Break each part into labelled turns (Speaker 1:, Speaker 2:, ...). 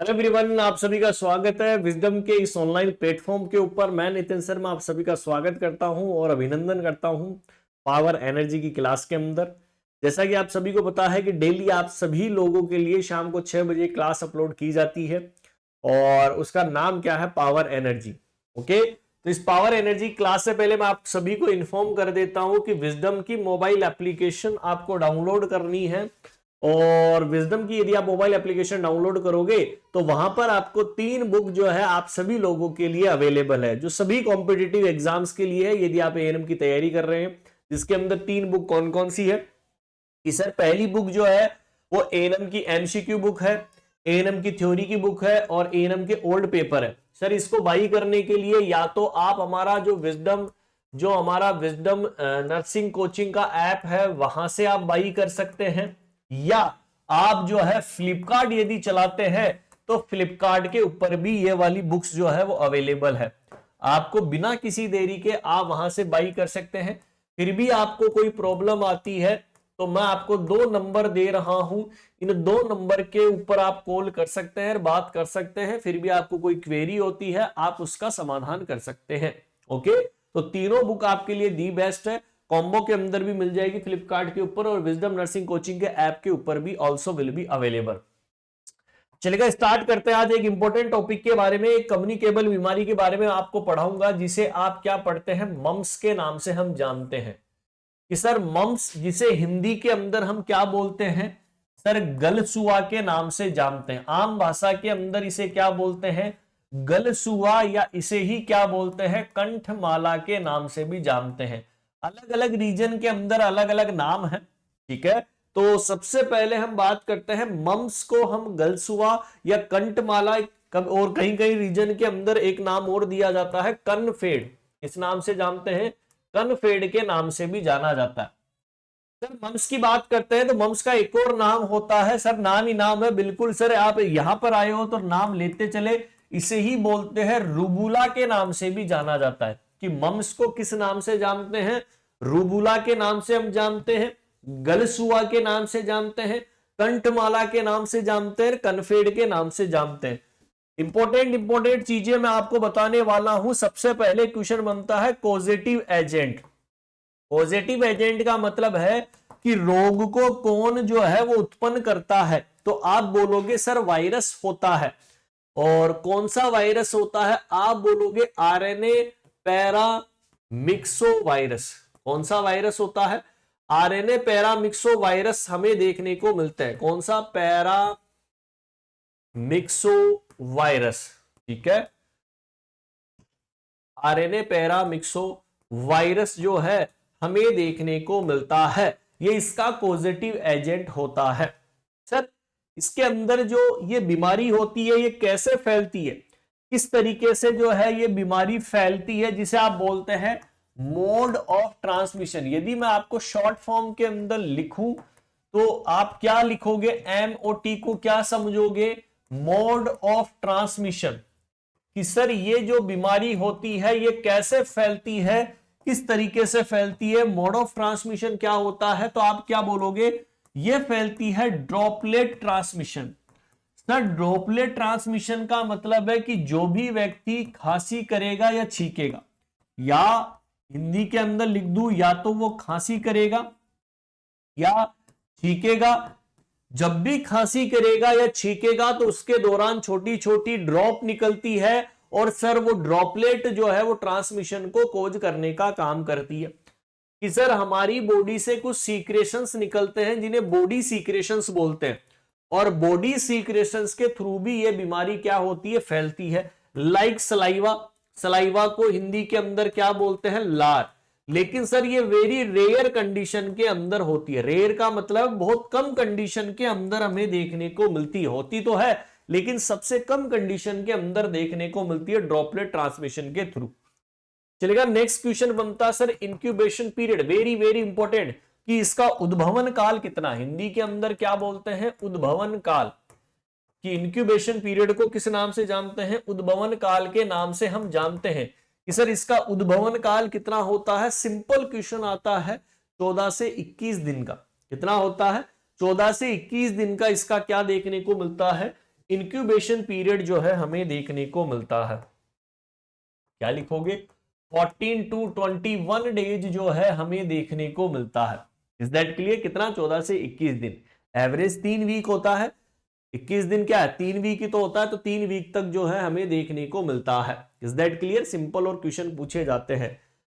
Speaker 1: Hello everyone, आप सभी का स्वागत है विजडम के इस ऑनलाइन प्लेटफॉर्म के ऊपर। मैं नितिन शर्मा आप सभी का स्वागत करता हूं और अभिनंदन करता हूं पावर एनर्जी की क्लास के अंदर। जैसा कि आप सभी को पता है कि डेली आप सभी लोगों के लिए शाम को 6 बजे क्लास अपलोड की जाती है और उसका नाम क्या है, पावर एनर्जी। ओके, तो इस पावर एनर्जी क्लास से पहले मैं आप सभी को इन्फॉर्म कर देता हूं कि विजडम की मोबाइल एप्लीकेशन आपको डाउनलोड करनी है। और विजडम की यदि आप मोबाइल एप्लीकेशन डाउनलोड करोगे तो वहां पर आपको 3 बुक जो है आप सभी लोगों के लिए अवेलेबल है, जो सभी कॉम्पिटिटिव एग्जाम्स के लिए है। यदि आप एएनएम की तैयारी कर रहे हैं, जिसके अंदर 3 बुक कौन कौन सी है कि सर, पहली बुक जो है वो एएनएम की एमसीक्यू बुक है, एएनएम की थ्योरी की बुक है और एएनएम के ओल्ड पेपर है। सर, इसको बाई करने के लिए या तो आप हमारा जो विजडम नर्सिंग कोचिंग का ऐप है वहां से आप बाई कर सकते हैं, या आप जो है फ्लिपकार्ट यदि चलाते हैं तो फ्लिपकार्ट के ऊपर भी ये वाली बुक्स जो है वो अवेलेबल है। आपको बिना किसी देरी के आप वहां से बाई कर सकते हैं। फिर भी आपको कोई प्रॉब्लम आती है तो मैं आपको 2 नंबर दे रहा हूं, इन 2 नंबर के ऊपर आप कॉल कर सकते हैं, बात कर सकते हैं। फिर भी आपको कोई क्वेरी होती है आप उसका समाधान कर सकते हैं। ओके, तो तीनों बुक आपके लिए दी बेस्ट है। कॉम्बो के अंदर भी मिल जाएगी फ्लिपकार्ट के ऊपर और विजडम नर्सिंग कोचिंग के ऐप के ऊपर भी ऑल्सो विल बी अवेलेबल। चलेगा, स्टार्ट करते हैं। आज एक इंपॉर्टेंट टॉपिक के बारे में, एक कम्युनिकेबल बीमारी के बारे में आपको पढ़ाऊंगा, जिसे आप क्या पढ़ते हैं, मम्स के नाम से हम जानते हैं। कि सर मम्स जिसे हिंदी के अंदर हम क्या बोलते हैं, सर गलसुआ के नाम से जानते हैं। आम भाषा के अंदर इसे क्या बोलते हैं, गलसुआ, या इसे ही क्या बोलते हैं, कंठमाला के नाम से भी जानते हैं। अलग अलग रीजन के अंदर अलग अलग नाम है, ठीक है। तो सबसे पहले हम बात करते हैं मम्स को हम गलसुआ या कंठमाला, और कहीं कहीं रीजन के अंदर एक नाम और दिया जाता है कनफेड, इस नाम से जानते हैं, कनफेड के नाम से भी जाना जाता है। सर मम्स की बात करते हैं तो मम्स का एक और नाम होता है, सर नाम ही नाम है, बिल्कुल सर आप यहां पर आए हो तो नाम लेते चले। इसे ही बोलते हैं रूबुला के नाम से भी जाना जाता है। कि मम्स को किस नाम से जानते हैं, रूबुला के नाम से हम जानते हैं, गलसुआ के नाम से जानते हैं, कंठमाला के नाम से जानते हैं, कनफेड के नाम से जानते हैं। इंपॉर्टेंट चीजें मैं आपको बताने वाला हूं। सबसे पहले क्वेश्चन बनता है कॉजेटिव एजेंट। पॉजिटिव एजेंट का मतलब है कि रोग को कौन जो है वो उत्पन्न करता है, तो आप बोलोगे सर वायरस होता है। और कौन सा वायरस होता है, आप बोलोगे आरएनए पैरामिक्सो वायरस। कौन सा वायरस होता है, आरएनए पैरामिक्सो वायरस हमें देखने को मिलता है। कौन सा, पैरामिक्सो वायरस, ठीक है। आरएनए पैरामिक्सो वायरस जो है हमें देखने को मिलता है, ये इसका पॉजिटिव एजेंट होता है। सर इसके अंदर जो ये बीमारी होती है ये कैसे फैलती है, किस तरीके से जो है ये बीमारी फैलती है, जिसे आप बोलते हैं मोड ऑफ ट्रांसमिशन। यदि मैं आपको शॉर्ट फॉर्म के अंदर लिखूं तो आप क्या लिखोगे, MOT को क्या समझोगे, मोड ऑफ ट्रांसमिशन। कि सर ये जो बीमारी होती है ये कैसे फैलती है, किस तरीके से फैलती है, मोड ऑफ ट्रांसमिशन क्या होता है, तो आप क्या बोलोगे, ये फैलती है droplet transmission. Sir droplet transmission का मतलब है कि जो भी व्यक्ति खांसी करेगा या छींकेगा, या हिंदी के अंदर लिख दूं, या तो वो खांसी करेगा या छींकेगा। जब भी खांसी करेगा या छींकेगा तो उसके दौरान छोटी छोटी ड्रॉप निकलती है, और सर वो ड्रॉपलेट जो है वो ट्रांसमिशन को कोज करने का काम करती है। कि सर हमारी बॉडी से कुछ सीक्रेशंस निकलते हैं जिन्हें बॉडी सीक्रेशंस बोलते हैं, और बॉडी सीक्रेशंस के थ्रू भी ये बीमारी क्या होती है, फैलती है। लाइक सलाइवा, सलाइवा को हिंदी के अंदर क्या बोलते हैं, लार। लेकिन सर ये वेरी रेयर कंडीशन के अंदर होती है। रेयर का मतलब बहुत कम कंडीशन के अंदर हमें देखने को मिलती है, होती तो है लेकिन सबसे कम कंडीशन के अंदर देखने को मिलती है ड्रॉपलेट ट्रांसमिशन के थ्रू। चलेगा, नेक्स्ट क्वेश्चन बनता है sir incubation period, very very important, कि इसका उद्भवन काल कितना। हिंदी के अंदर क्या बोलते हैं, उद्भवन काल। कि इंक्यूबेशन पीरियड को किस नाम से जानते हैं, उद्भवन काल के नाम से हम जानते हैं। कि सर इसका उद्भवन काल कितना होता है, सिंपल क्वेश्चन आता है, 14 से 21 दिन का। कितना होता है, 14 से 21 दिन का इसका क्या देखने को मिलता है, इंक्यूबेशन पीरियड जो है हमें देखने को मिलता है, क्या लिखोगे, 14 टू 21 डेज जो है हमें देखने को मिलता है। Is that clear? कितना? 14 से 21 दिन। एवरेज 3 वीक होता है, 21 दिन क्या है, 3 वीक ही तो होता है, तो 3 वीक तक जो है हमें देखने को मिलता है। Is that clear? सिंपल और क्वेश्चन पूछे जाते हैं।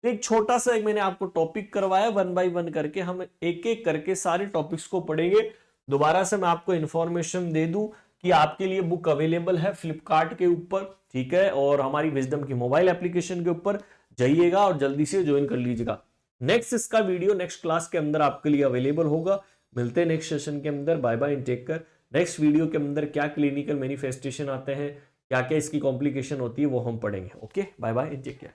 Speaker 1: तो एक छोटा सा एक मैंने आपको टॉपिक करवाया, 1 बाय 1 करके हम एक एक करके सारे टॉपिक्स को पढ़ेंगे। दोबारा से मैं आपको इंफॉर्मेशन दे दूं कि आपके लिए बुक अवेलेबल है फ्लिपकार्ट के ऊपर, ठीक है, और हमारी विजडम की मोबाइल एप्लीकेशन के ऊपर जाइएगा और जल्दी से ज्वाइन कर लीजिएगा। नेक्स्ट इसका वीडियो नेक्स्ट क्लास के अंदर आपके लिए अवेलेबल होगा। मिलते हैं नेक्स्ट सेशन के अंदर। Bye bye and take care. Next video के अंदर क्या क्लिनिकल मैनिफेस्टेशन आते हैं, क्या क्या इसकी कॉम्प्लिकेशन होती है, वो हम पढ़ेंगे। Okay, bye bye and take care.